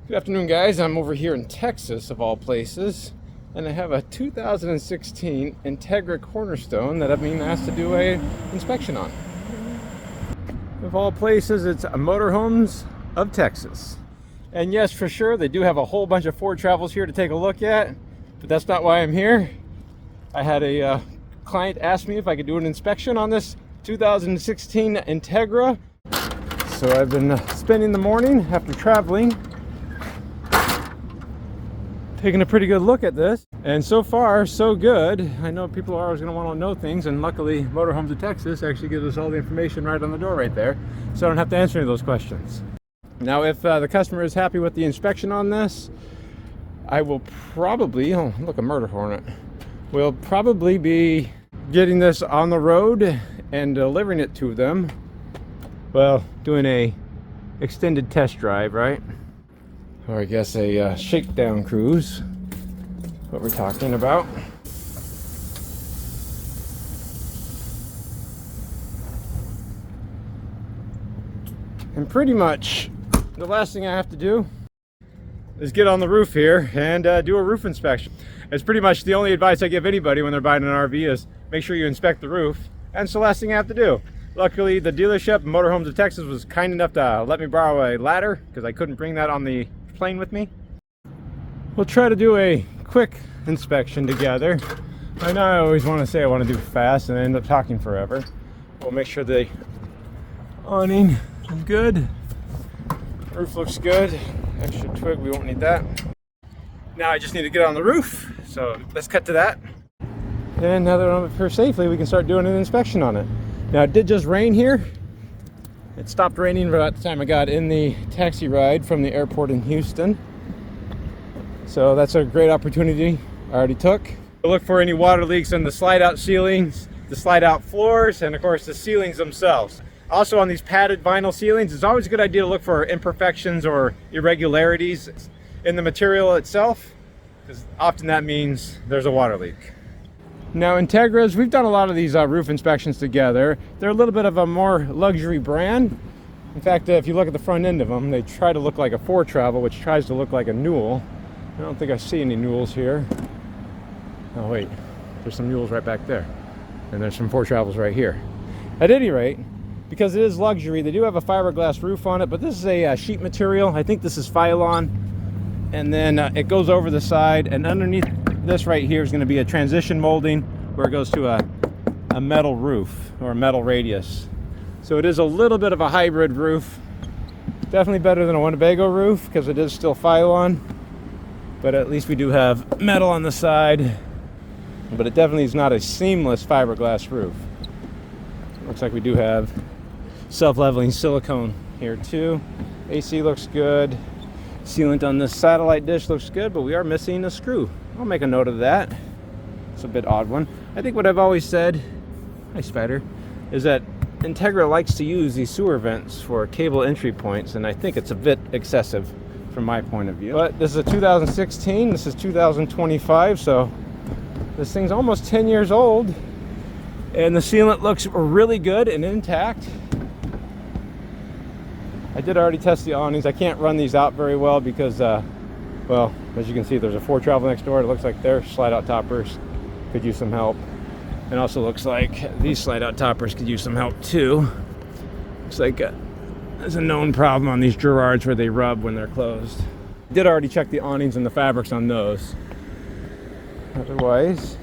Good afternoon, guys. I'm over here in Texas, of all places, and I have a 2016 Entegra Cornerstone that I've been asked to do a inspection on. Of all places, it's Motorhomes of Texas. And yes, for sure, they do have a whole bunch of Ford Travels here to take a look at, but that's not why I'm here. I had a client ask me if I could do an inspection on this 2016 Entegra. So I've been spending the morning after traveling taking a pretty good look at this, and so far so good. I know people are always going to want to know things, and luckily Motorhomes of Texas actually gives us all the information right on the door right there, so I don't have to answer any of those questions. Now if the customer is happy with the inspection on this, I will probably, oh look, a murder hornet, we'll probably be getting this on the road and delivering it to them. Well, doing a extended test drive, right? Or I guess a shakedown cruise, what we're talking about. And pretty much the last thing I have to do is get on the roof here and do a roof inspection. It's pretty much the only advice I give anybody when they're buying an RV is make sure you inspect the roof, and it's the last thing I have to do. Luckily, the dealership, Motorhomes of Texas, was kind enough to let me borrow a ladder because I couldn't bring that on the plane with me. We'll try to do a quick inspection together. I know I always want to say I want to do fast and I end up talking forever. We'll make sure the awning is good. Roof looks good. Extra twig, we won't need that. Now I just need to get on the roof, so let's cut to that. And now that I'm up here safely, we can start doing an inspection on it. Now it did just rain here. It stopped raining about the time I got in the taxi ride from the airport in Houston. So that's a great opportunity I already took. Look for any water leaks in the slide out ceilings, the slide out floors, and of course the ceilings themselves. Also on these padded vinyl ceilings, it's always a good idea to look for imperfections or irregularities in the material itself, because often that means there's a water leak. Now Entegras, we've done a lot of these roof inspections together. They're a little bit of a more luxury brand. In fact, if you look at the front end of them, they try to look like a Ford Travel, which tries to look like a Newell. I don't think I see any Newells here. Oh wait, there's some Newells right back there. And there's some Ford Travels right here. At any rate, because it is luxury, they do have a fiberglass roof on it, but this is a sheet material. I think this is Phylon. And then it goes over the side, and underneath this right here is going to be a transition molding where it goes to a metal roof or a metal radius. So it is a little bit of a hybrid roof. Definitely better than a Winnebago roof because it is still Phylon, but at least we do have metal on the side. But it definitely is not a seamless fiberglass roof. Looks like we do have self-leveling silicone here too. AC looks good. Sealant on this satellite dish looks good, but we are missing a screw. I'll make a note of that. It's a bit odd one. I think what I've always said, hi Spider, is that Entegra likes to use these sewer vents for cable entry points, and I think it's a bit excessive from my point of view. But this is a 2016, this is 2025, so this thing's almost 10 years old, and the sealant looks really good and intact. I did already test the awnings. I can't run these out very well because, well, as you can see, there's a Ford Travel next door. It looks like their slide-out toppers could use some help. And also looks like these slide-out toppers could use some help too. Looks like there's a known problem on these Gerards where they rub when they're closed. I did already check the awnings and the fabrics on those. Otherwise,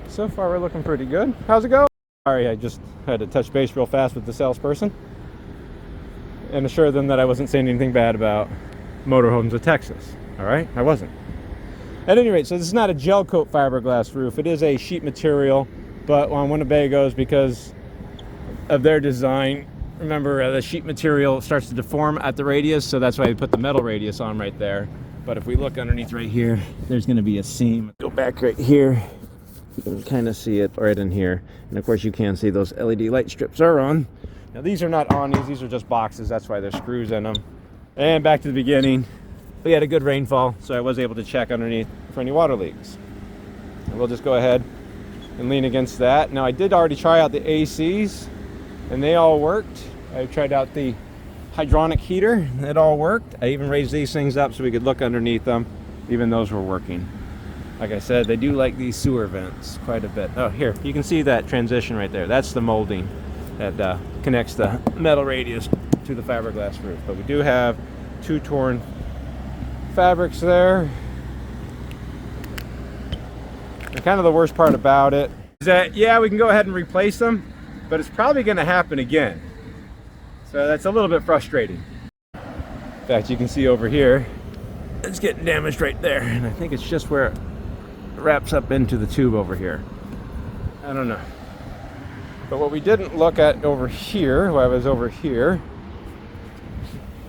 so far we're looking pretty good. How's it go? Sorry, I just had to touch base real fast with the salesperson and assure them that I wasn't saying anything bad about Motorhomes of Texas. All right, I wasn't. At any rate, so this is not a gel coat fiberglass roof. It is a sheet material, but on Winnebagos, because of their design, remember the sheet material starts to deform at the radius, so that's why they put the metal radius on right there. But if we look underneath right here, there's going to be a seam. Go back right here. You can kind of see it right in here. And of course you can see those LED light strips are on. Now these are not awnings, these are just boxes, that's why there's screws in them. And back to the beginning, we had a good rainfall, so I was able to check underneath for any water leaks. And we'll just go ahead and lean against that. Now I did already try out the ACs, and they all worked. I tried out the hydronic heater. It all worked. I even raised these things up so we could look underneath them. Even those were working. Like I said, they do like these sewer vents quite a bit. Oh, here, you can see that transition right there. That's the molding that connects the metal radius to the fiberglass roof. But we do have 2 torn fabrics there. And kind of the worst part about it is that, yeah, we can go ahead and replace them, but it's probably going to happen again. So that's a little bit frustrating. In fact, you can see over here, it's getting damaged right there. And I think it's just where it wraps up into the tube over here. I don't know. But what we didn't look at over here, while I was over here,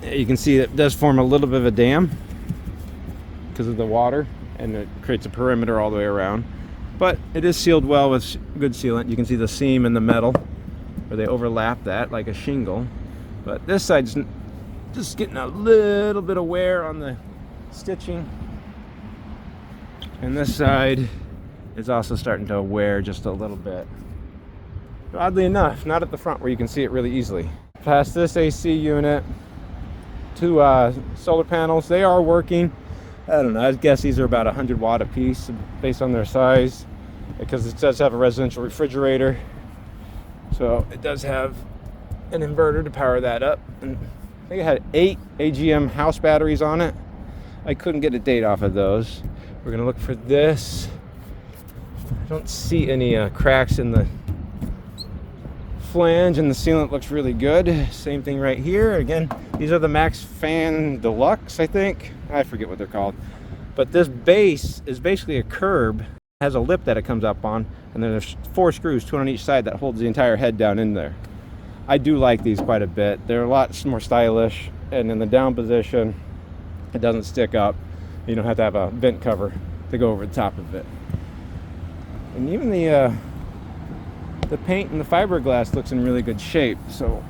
you can see it does form a little bit of a dam because of the water, and it creates a perimeter all the way around. But it is sealed well with good sealant. You can see the seam in the metal where they overlap that like a shingle. But this side's just getting a little bit of wear on the stitching. And this side is also starting to wear just a little bit. But oddly enough, not at the front where you can see it really easily. Past this AC unit, 2 solar panels, they are working. I don't know, I guess these are about 100 watt a piece based on their size, because it does have a residential refrigerator. So it does have an inverter to power that up. And I think it had 8 AGM house batteries on it. I couldn't get a date off of those. We're gonna look for this. I don't see any cracks in the flange, and the sealant looks really good. Same thing right here. Again, these are the Max Fan Deluxe, I think. I forget what they're called. But this base is basically a curb. It has a lip that it comes up on, and then there's 4 screws, 2 on each side, that holds the entire head down in there. I do like these quite a bit. They're a lot more stylish, and in the down position, it doesn't stick up. You don't have to have a vent cover to go over the top of it. And even the paint and the fiberglass looks in really good shape. So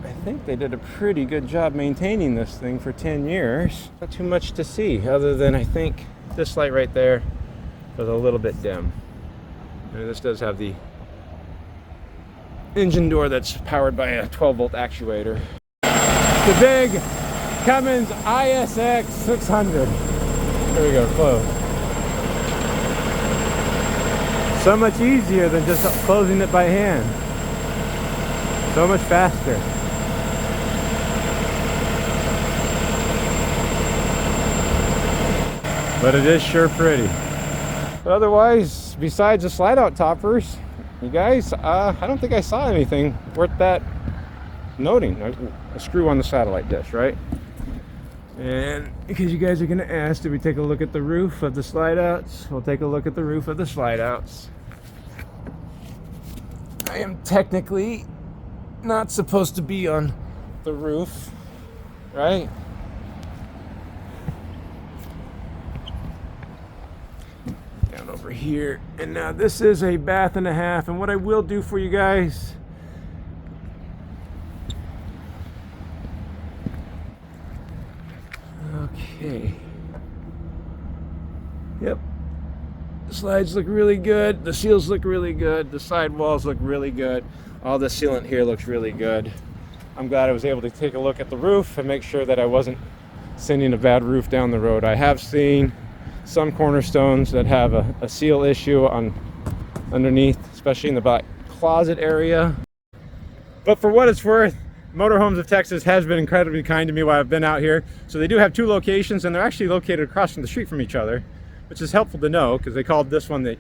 I think they did a pretty good job maintaining this thing for 10 years. Not too much to see, other than I think this light right there was a little bit dim. And this does have the engine door that's powered by a 12-volt actuator. The big Cummins ISX 600. There we go, close. So much easier than just closing it by hand. So much faster. But it is sure pretty. But otherwise, besides the slide-out toppers, you guys, I don't think I saw anything worth that noting. A screw on the satellite dish, right? And because you guys are going to ask, did we take a look at the roof of the slide-outs? We'll take a look at the roof of the slide-outs. I am technically not supposed to be on the roof, right? Down over here. And now this is a bath and a half. And what I will do for you guys, okay. Yep. The slides look really good. The seals look really good. The side walls look really good. All the sealant here looks really good. I'm glad I was able to take a look at the roof and make sure that I wasn't sending a bad roof down the road. I have seen some cornerstones that have a seal issue on underneath, especially in the back closet area. But for what it's worth, Motorhomes of Texas has been incredibly kind to me while I've been out here. So they do have 2 locations, and they're actually located across from the street from each other, which is helpful to know, because they called this one the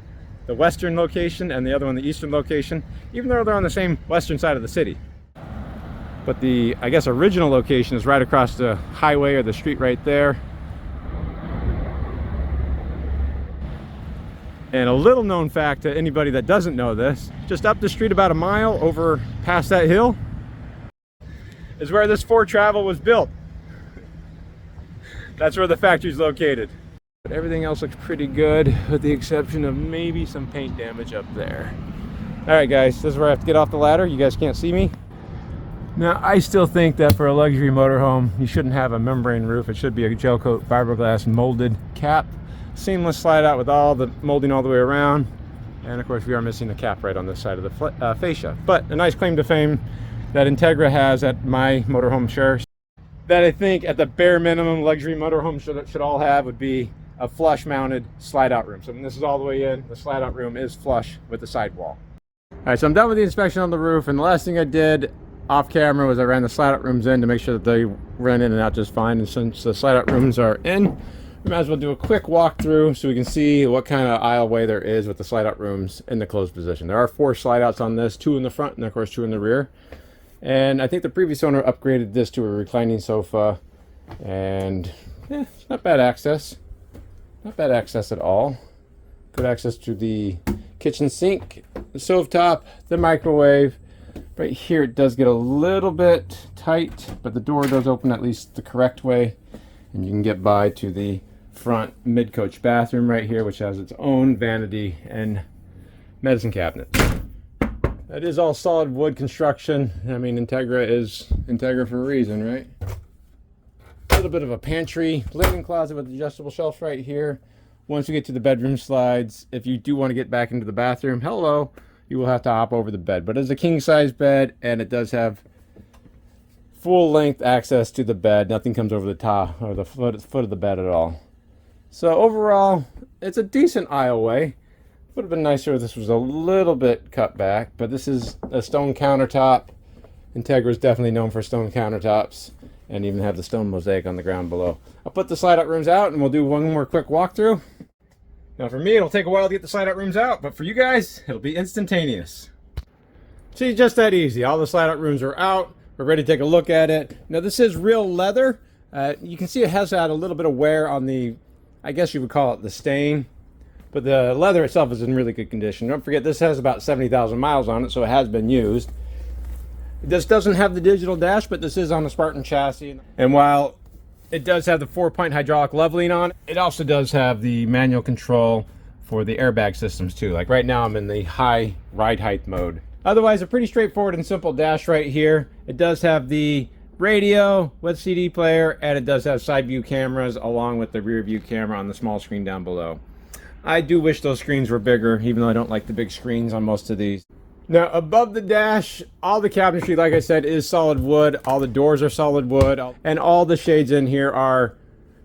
western location and the other one the eastern location, even though they're on the same western side of the city. But the, I guess, original location is right across the highway or the street right there. And a little known fact to anybody that doesn't know this, just up the street about a mile over past that hill is where this Ford Travel was built. That's where the factory's located. But everything else looks pretty good, with the exception of maybe some paint damage up there. All right, guys, this is where I have to get off the ladder. You guys can't see me. Now, I still think that for a luxury motorhome, you shouldn't have a membrane roof. It should be a gel coat fiberglass molded cap. Seamless slide out with all the molding all the way around. And of course, we are missing the cap right on this side of the fascia. But a nice claim to fame that Entegra has at my motorhome share. that I think at the bare minimum luxury motorhome should all have would be a flush mounted slide out room. So when this is all the way in, the slide out room is flush with the sidewall. All right, so I'm done with the inspection on the roof, and the last thing I did off camera was I ran the slide out rooms in to make sure that they ran in and out just fine. And since the slide out rooms are in, we might as well do a quick walkthrough so we can see what kind of aisleway there is with the slide out rooms in the closed position. There are 4 slide outs on this, 2 in the front and of course 2 in the rear. And I think the previous owner upgraded this to a reclining sofa, and yeah, it's not bad access. Not bad access at all. Good access to the kitchen sink, the stove top, the microwave. Right here it does get a little bit tight, but the door does open at least the correct way, and you can get by to the front mid-coach bathroom right here, which has its own vanity and medicine cabinet. That is all solid wood construction. I mean, Entegra is Entegra for a reason, right? A little bit of a pantry, linen closet with adjustable shelves right here. Once we get to the bedroom slides, if you do want to get back into the bathroom, hello, you will have to hop over the bed. But it's a king size bed, and it does have full length access to the bed. Nothing comes over the top or the foot of the bed at all. So overall, it's a decent aisleway. Would have been nicer if this was a little bit cut back, but this is a stone countertop. Entegra is definitely known for stone countertops, and even have the stone mosaic on the ground below. I'll put the slide out rooms out and we'll do one more quick walkthrough. Now for me, it'll take a while to get the slide out rooms out, but for you guys, it'll be instantaneous. See, just that easy. All the slide out rooms are out. We're ready to take a look at it. Now this is real leather. You can see it has had a little bit of wear on the, I guess you would call it the stain. But the leather itself is in really good condition. Don't forget, this has about 70,000 miles on it, so it has been used. This doesn't have the digital dash, but this is on a Spartan chassis. And while it does have the 4-point hydraulic leveling on it, it also does have the manual control for the airbag systems too. Like right now, I'm in the high ride height mode. Otherwise, a pretty straightforward and simple dash right here. It does have the radio with CD player, and it does have side view cameras along with the rear view camera on the small screen down below. I do wish those screens were bigger, even though I don't like the big screens on most of these. Now, above the dash, all the cabinetry, like I said, is solid wood. All the doors are solid wood. And all the shades in here are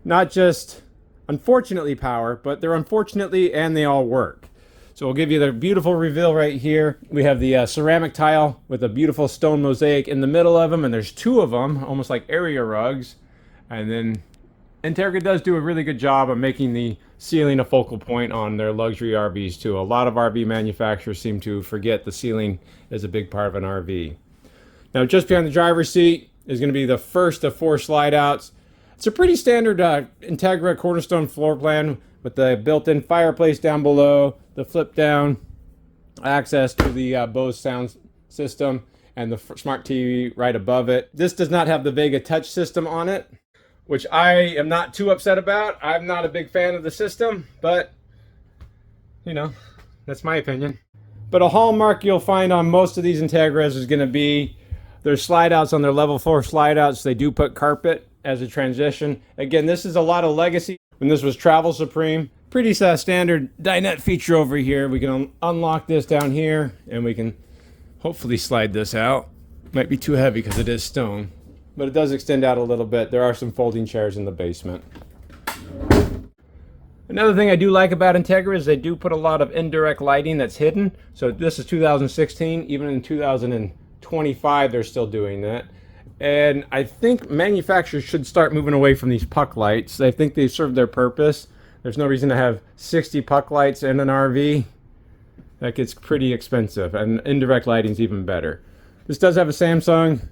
not just, unfortunately, power, but they're unfortunately, and they all work. So we'll give you the beautiful reveal right here. We have the ceramic tile with a beautiful stone mosaic in the middle of them, and there's 2 of them, almost like area rugs. And then Entegra does do a really good job of making the ceiling a focal point on their luxury RVs too. A lot of RV manufacturers seem to forget the ceiling is a big part of an RV. Now just behind the driver's seat is going to be the first of 4 slide outs. It's a pretty standard Entegra Cornerstone floor plan with the built-in fireplace down below, the flip down access to the Bose sound system, and the smart TV right above it. This does not have the Vega touch system on it, which I am not too upset about. I'm not a big fan of the system, but, you know, that's my opinion. But a hallmark you'll find on most of these Entegras is going to be their slide outs on their level 4 slide outs. They do put carpet as a transition. Again, this is a lot of legacy. When this was Travel Supreme, pretty standard dinette feature over here. We can unlock this down here, and we can hopefully slide this out. Might be too heavy because it is stone, but it does extend out a little bit. There are some folding chairs in the basement. Another thing I do like about Entegra is they do put a lot of indirect lighting that's hidden. So this is 2016, even in 2025 they're still doing that. And I think manufacturers should start moving away from these puck lights. I think they've served their purpose. There's no reason to have 60 puck lights in an RV. That gets pretty expensive, and indirect lighting's even better. This does have a Samsung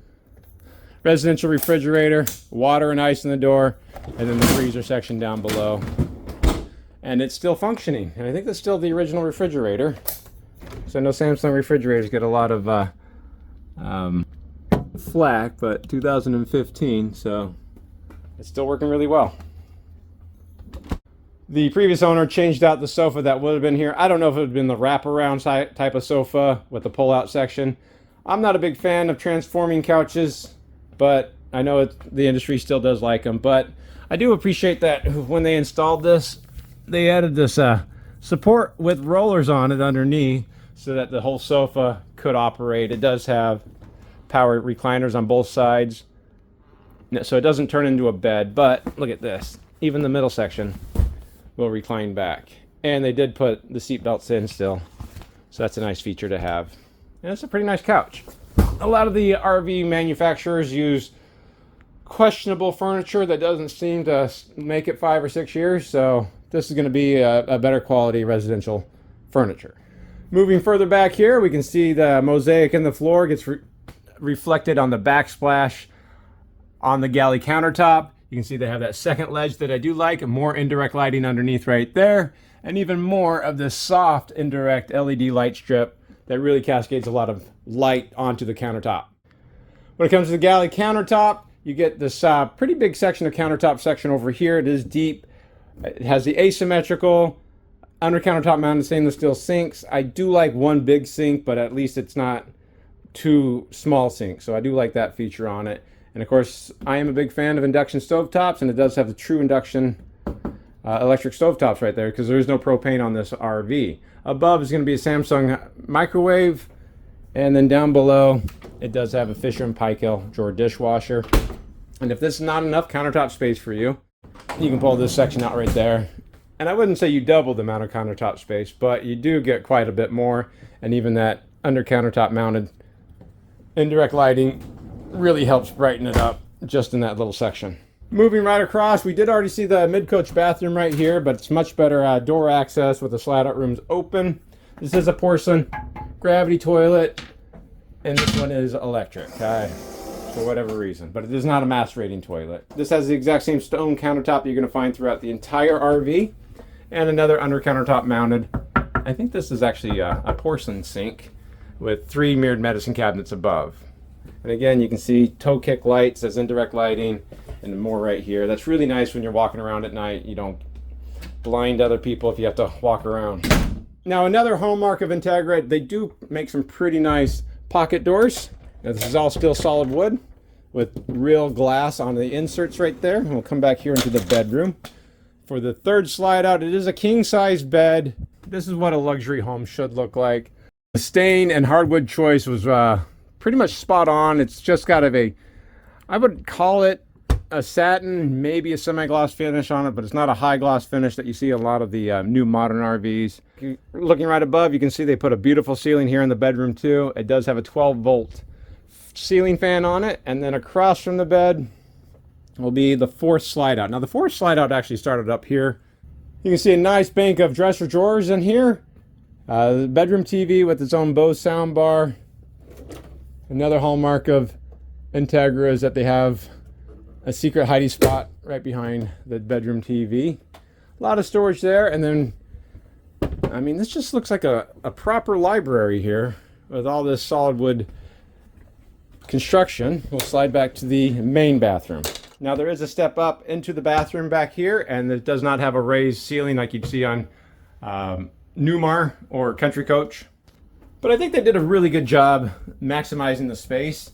residential refrigerator, water and ice in the door, and then the freezer section down below. And it's still functioning. And I think that's still the original refrigerator. So I know Samsung refrigerators get a lot of flack, but 2015, so it's still working really well. The previous owner changed out the sofa that would have been here. I don't know if it would have been the wraparound type of sofa with the pull-out section. I'm not a big fan of transforming couches, but I know the industry still does like them. But I do appreciate that when they installed this, they added this support with rollers on it underneath so that the whole sofa could operate. It does have power recliners on both sides. so it doesn't turn into a bed. But look at this. Even the middle section will recline back. And they did put the seat belts in still. So that's a nice feature to have. And it's a pretty nice couch. A lot of the RV manufacturers use questionable furniture that doesn't seem to make it 5 or 6 years. So this is going to be a better quality residential furniture. Moving further back here, we can see the mosaic in the floor gets reflected on the backsplash on the galley countertop. You can see they have that second ledge that I do like, and more indirect lighting underneath right there, and even more of this soft indirect LED light strip that really cascades a lot of light onto the countertop. When it comes to the galley countertop, you get this pretty big section of countertop section over here. It is deep. It has the asymmetrical under countertop mounted stainless steel sinks. I do like one big sink, but at least it's not two small sinks. So I do like that feature on it. And of course, I am a big fan of induction stovetops, and it does have the true induction electric stovetops right there, because there is no propane on this RV. Above is going to be a Samsung microwave, and then down below, it does have a Fisher & Paykel drawer dishwasher. And if this is not enough countertop space for you, you can pull this section out right there. And I wouldn't say you double the amount of countertop space, but you do get quite a bit more. And even that under countertop mounted indirect lighting really helps brighten it up just in that little section. Moving right across, we did already see the mid-coach bathroom right here, but it's much better door access with the slide-out rooms open. This is a porcelain gravity toilet, and this one is electric, for whatever reason. But it is not a mass rating toilet. This has the exact same stone countertop you're going to find throughout the entire RV, and another under countertop mounted. I think this is actually a porcelain sink with 3 mirrored medicine cabinets above. And again, you can see toe kick lights as indirect lighting, and more right here. That's really nice when you're walking around at night. You don't blind other people if you have to walk around. Now, another hallmark of Entegra, they do make some pretty nice pocket doors. Now, this is all still solid wood with real glass on the inserts right there. And we'll come back here into the bedroom. For the third slide out, it is a king-size bed. This is what a luxury home should look like. The stain and hardwood choice was pretty much spot on. It's just got I would call it a satin, maybe a semi-gloss finish on it, but it's not a high gloss finish that you see a lot of the new modern RVs. Looking right above, you can see they put a beautiful ceiling here in the bedroom too. It does have a 12-volt ceiling fan on it, and then across from the bed will be the fourth slide out. Now the fourth slide out actually started up here. You can see a nice bank of dresser drawers in here. The bedroom TV with its own Bose soundbar. Another hallmark of Entegra is that they have a secret hiding spot right behind the bedroom TV. A lot of storage there, and then, I mean, this just looks like a proper library here with all this solid wood construction. We'll slide back to the main bathroom. Now there is a step up into the bathroom back here, and it does not have a raised ceiling like you'd see on Newmar or Country Coach. But I think they did a really good job maximizing the space,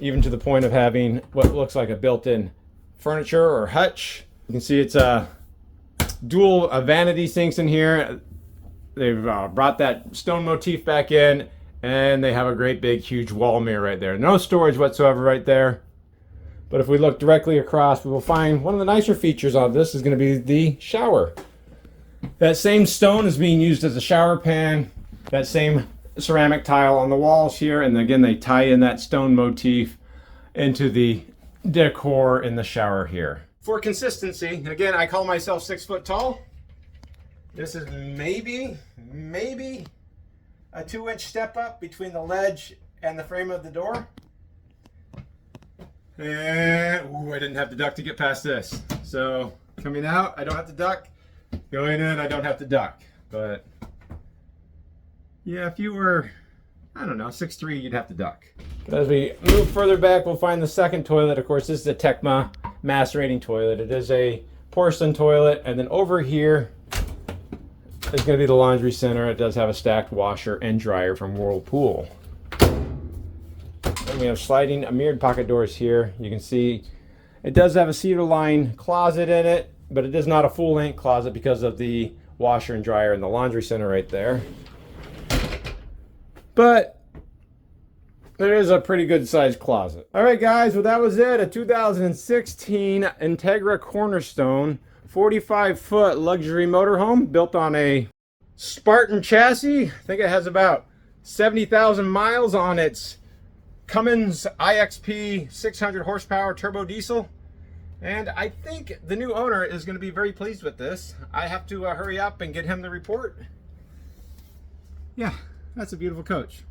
even to the point of having what looks like a built-in furniture or hutch. You can see it's a dual vanity sinks in here. They've brought that stone motif back in, and they have a great big huge wall mirror right there. No storage whatsoever right there. But if we look directly across, we will find one of the nicer features of this is going to be the shower. That same stone is being used as a shower pan. That same ceramic tile on the walls here, and again they tie in that stone motif into the decor in the shower here. For consistency, again, I call myself 6 foot tall. This is maybe a 2-inch step up between the ledge and the frame of the door. And ooh, I didn't have to duck to get past this. So coming out, I don't have to duck. Going in, I don't have to duck. But yeah, if you were, I don't know, 6'3", you'd have to duck. But as we move further back, we'll find the second toilet. Of course, this is a Tecma mass rating toilet. It is a porcelain toilet. And then over here is going to be the laundry center. It does have a stacked washer and dryer from Whirlpool. And we have sliding mirrored pocket doors here. You can see it does have a cedar lined closet in it, but it is not a full length closet because of the washer and dryer in the laundry center right there. But It is a pretty good sized closet. All right, guys, well, that was it. A 2016 Entegra Cornerstone 45-foot luxury motorhome built on a Spartan chassis. I think it has about 70,000 miles on its Cummins IXP 600 horsepower turbo diesel. And I think the new owner is going to be very pleased with this. I have to hurry up and get him the report. Yeah, that's a beautiful coach.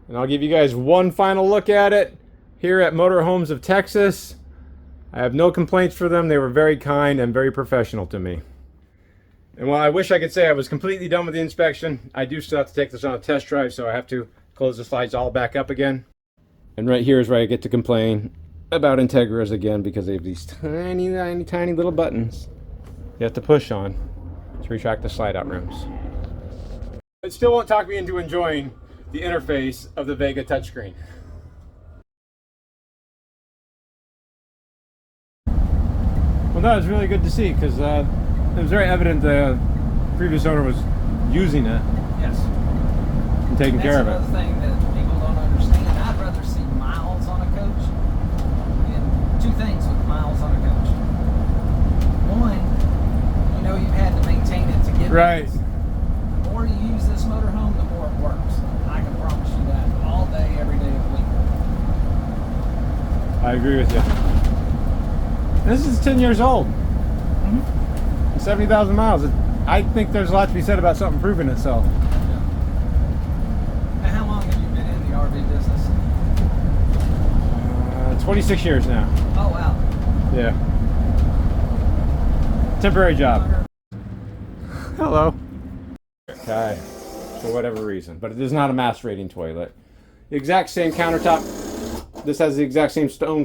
And I'll give you guys one final look at it here at Motorhomes of Texas. I have no complaints for them. They were very kind and very professional to me. And while I wish I could say I was completely done with the inspection, I do still have to take this on a test drive, so I have to close the slides all back up again. And right here is where I get to complain about Entegras again, because they have these tiny little buttons you have to push on to retract the slide out rims. It still won't talk me into enjoying the interface of the Vega touchscreen. Well, that was really good to see, because it was very evident the previous owner was using it. Yes. And taking care of it. That's another thing that people don't understand. I'd rather see miles on a coach. And two things with miles on a coach. One, you know you've had to maintain it to get right. This. The more you use this motorhome, the more it works. I can promise you that all day, every day of the week. I agree with you. This is 10 years old. 70,000 miles. I think there's a lot to be said about something proving itself. Yeah. And how long have you been in the RV business? 26 years now. Oh, wow. Yeah. Temporary job. Hello. Okay. For whatever reason. But it is not a mass rating toilet. The exact same countertop. This has the exact same stone